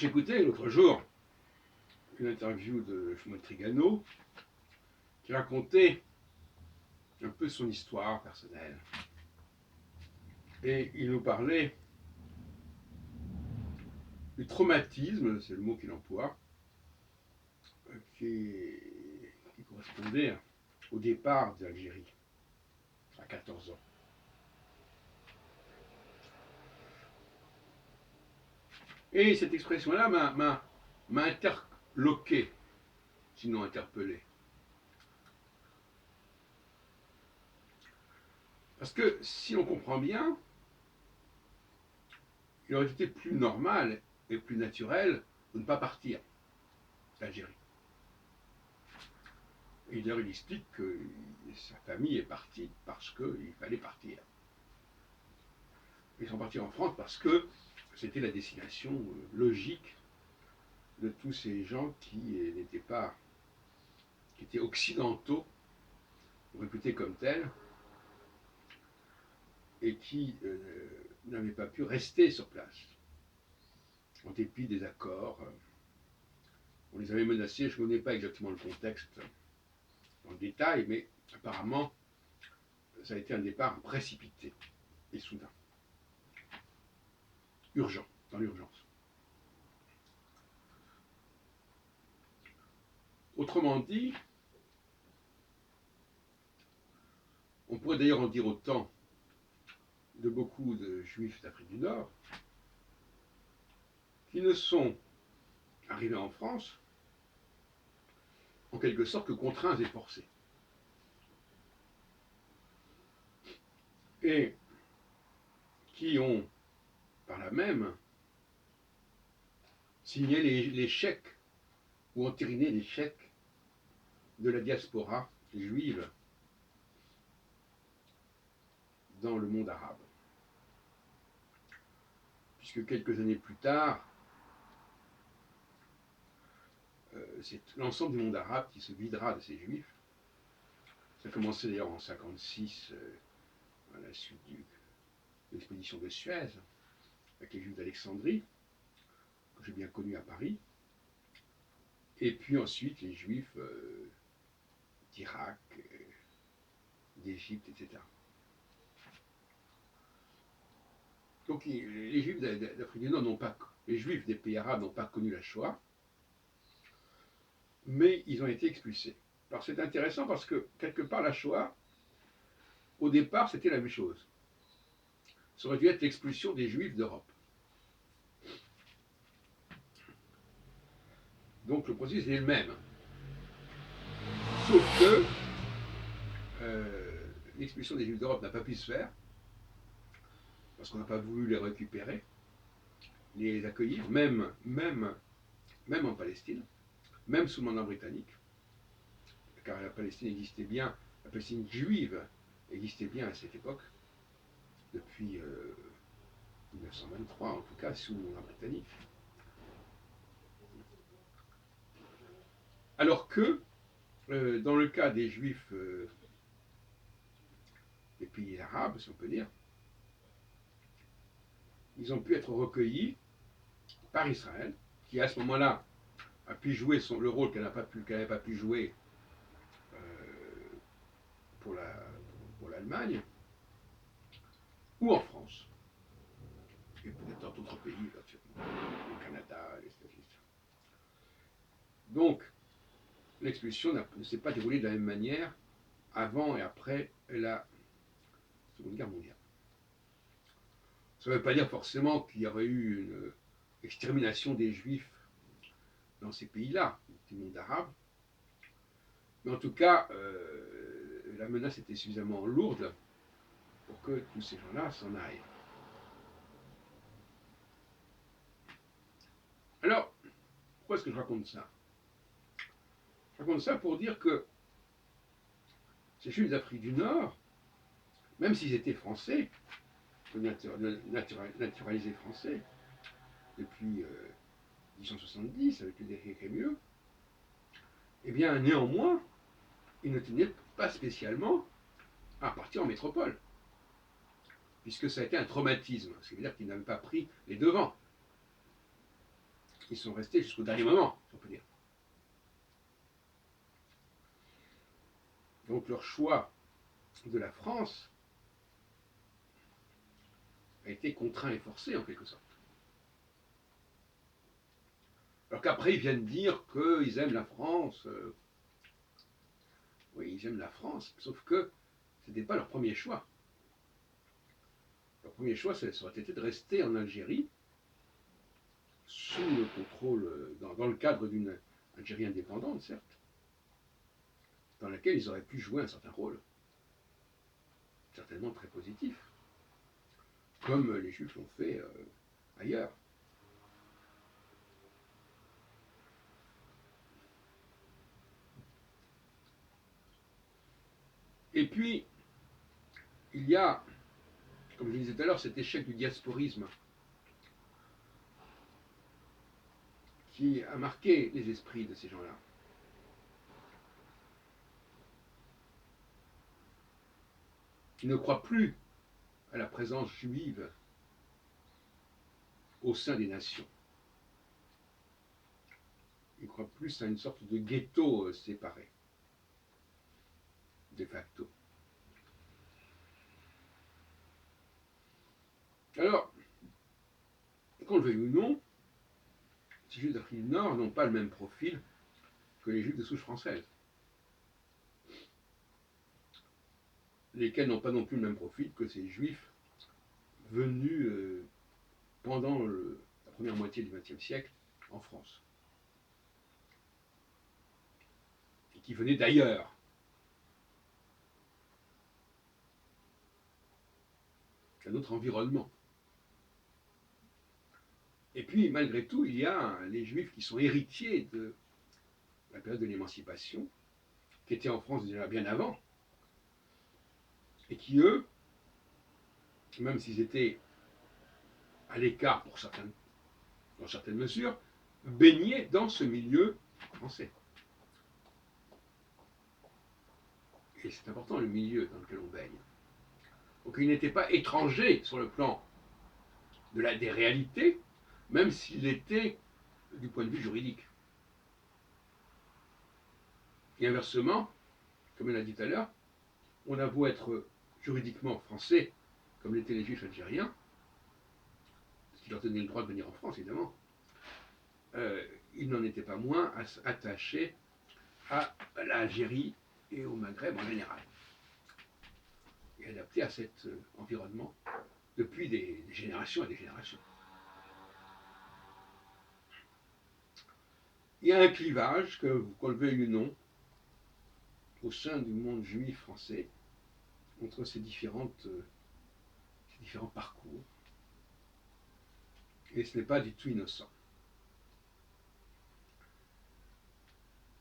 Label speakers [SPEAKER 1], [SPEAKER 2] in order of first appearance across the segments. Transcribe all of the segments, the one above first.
[SPEAKER 1] J'écoutais l'autre jour une interview de Shmuel Trigano qui racontait un peu son histoire personnelle. Et il nous parlait du traumatisme, c'est le mot qu'il emploie, qui correspondait au départ d'Algérie, à 14 ans. Et cette expression-là m'a interloqué, sinon interpellé. Parce que si on comprend bien, il aurait été plus normal et plus naturel de ne pas partir d'Algérie. Et d'ailleurs, il explique que sa famille est partie parce qu'il fallait partir. Ils sont partis en France parce que c'était la destination logique de tous ces gens qui n'étaient pas, qui étaient occidentaux, réputés comme tels, et qui n'avaient pas pu rester sur place, en dépit des accords. On les avait menacés, je ne connais pas exactement le contexte dans le détail, mais apparemment, ça a été un départ précipité et soudain. Urgent, dans l'urgence. Autrement dit, on pourrait d'ailleurs en dire autant de beaucoup de juifs d'Afrique du Nord qui ne sont arrivés en France en quelque sorte que contraints et forcés. Et qui ont, par là même, signé les chèques ou entériné les chèques de la diaspora juive dans le monde arabe. Puisque quelques années plus tard, c'est l'ensemble du monde arabe qui se videra de ces juifs. Ça a commencé d'ailleurs en 1956, à la suite de l'expédition de Suez, avec les juifs d'Alexandrie, que j'ai bien connus à Paris. Et puis ensuite les juifs d'Irak, d'Égypte, etc. Donc les juifs d'Afrique du Nord n'ont pas, les juifs des pays arabes n'ont pas connu la Shoah, mais ils ont été expulsés. Alors c'est intéressant parce que quelque part la Shoah, au départ c'était la même chose. Ça aurait dû être l'expulsion des juifs d'Europe. Donc le processus est le même. Sauf que l'expulsion des juifs d'Europe n'a pas pu se faire, parce qu'on n'a pas voulu les récupérer, les accueillir, même en Palestine, même sous le mandat britannique, car la Palestine existait bien, la Palestine juive existait bien à cette époque, depuis 1923 en tout cas, sous le mandat britannique. Alors que, dans le cas des juifs des pays arabes, si on peut dire, ils ont pu être recueillis par Israël, qui à ce moment-là a pu jouer le rôle qu'elle n'avait pas pu jouer pour l'Allemagne, ou en France, et peut-être dans d'autres pays, le Canada, les États-Unis. Donc, l'expulsion ne s'est pas déroulée de la même manière avant et après la Seconde Guerre mondiale. Ça ne veut pas dire forcément qu'il y aurait eu une extermination des Juifs dans ces pays-là, du monde arabe, mais en tout cas, la menace était suffisamment lourde pour que tous ces gens-là s'en aillent. Alors, pourquoi est-ce que je raconte ça? Je raconte ça pour dire que ces Juifs d'Afrique du Nord, même s'ils étaient français, naturalisés français, depuis 1870, avec le décret Crémieux, eh bien, néanmoins, ils ne tenaient pas spécialement à partir en métropole, puisque ça a été un traumatisme, ce qui veut dire qu'ils n'avaient pas pris les devants. Ils sont restés jusqu'au dernier moment, si on peut dire. Donc leur choix de la France a été contraint et forcé en quelque sorte. Alors qu'après ils viennent dire qu'ils aiment la France. Oui, ils aiment la France, sauf que ce n'était pas leur premier choix. Leur premier choix, ça aurait été de rester en Algérie, sous le contrôle, dans le cadre d'une Algérie indépendante, certes, dans laquelle ils auraient pu jouer un certain rôle, certainement très positif, comme les Juifs l'ont fait ailleurs. Et puis, il y a, comme je le disais tout à l'heure, cet échec du diasporisme qui a marqué les esprits de ces gens-là. Ils ne croient plus à la présence juive au sein des nations. Ils croient plus à une sorte de ghetto séparé, de facto. Alors, qu'on le veuille ou non, ces Juifs d'Afrique du Nord n'ont pas le même profil que les Juifs de souche française, lesquels n'ont pas non plus le même profil que ces Juifs venus pendant la première moitié du XXe siècle en France, et qui venaient d'ailleurs. Un autre environnement. Et puis, malgré tout, il y a les Juifs qui sont héritiers de la période de l'émancipation, qui étaient en France déjà bien avant, et qui, eux, même s'ils étaient à l'écart dans certaines mesures, baignaient dans ce milieu français. Et c'est important le milieu dans lequel on baigne. Donc ils n'étaient pas étrangers sur le plan des réalités, même s'il était du point de vue juridique. Et inversement, comme on l'a dit tout à l'heure, on a beau être juridiquement français, comme l'étaient les Juifs algériens, ce qui leur donnait le droit de venir en France, évidemment, ils n'en étaient pas moins attachés à l'Algérie et au Maghreb en général, et adaptés à cet environnement depuis des générations et des générations. Il y a un clivage, qu'on le veuille ou non, au sein du monde juif français, entre ces différents parcours. Et ce n'est pas du tout innocent.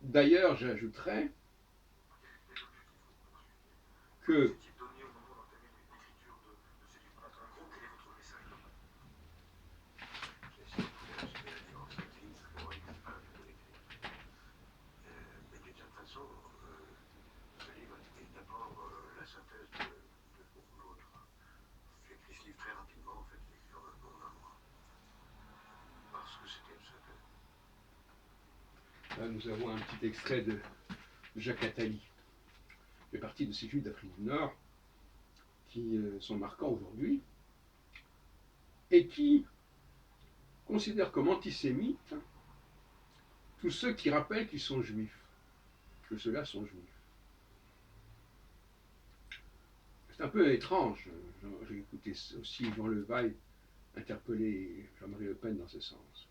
[SPEAKER 1] D'ailleurs, j'ajouterais que là, nous avons un petit extrait de Jacques Attali, qui fait partie de ces Juifs d'Afrique du Nord qui sont marquants aujourd'hui et qui considèrent comme antisémites tous ceux qui rappellent qu'ils sont juifs, que ceux-là sont juifs. C'est un peu étrange. J'ai écouté aussi Jean Levaille interpeller Jean-Marie Le Pen dans ce sens.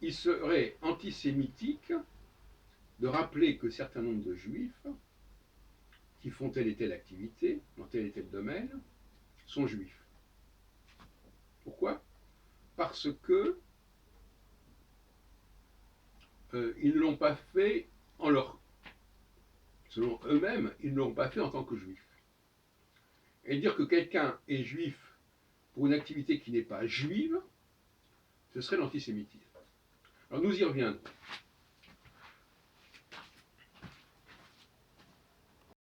[SPEAKER 1] Il serait antisémitique de rappeler que certains nombres de juifs qui font telle et telle activité, dans tel et tel domaine, sont juifs. Pourquoi ? Parce que ils ne l'ont pas fait selon eux-mêmes, ils ne l'ont pas fait en tant que juifs. Et dire que quelqu'un est juif pour une activité qui n'est pas juive, ce serait l'antisémitisme. Alors nous y reviendrons.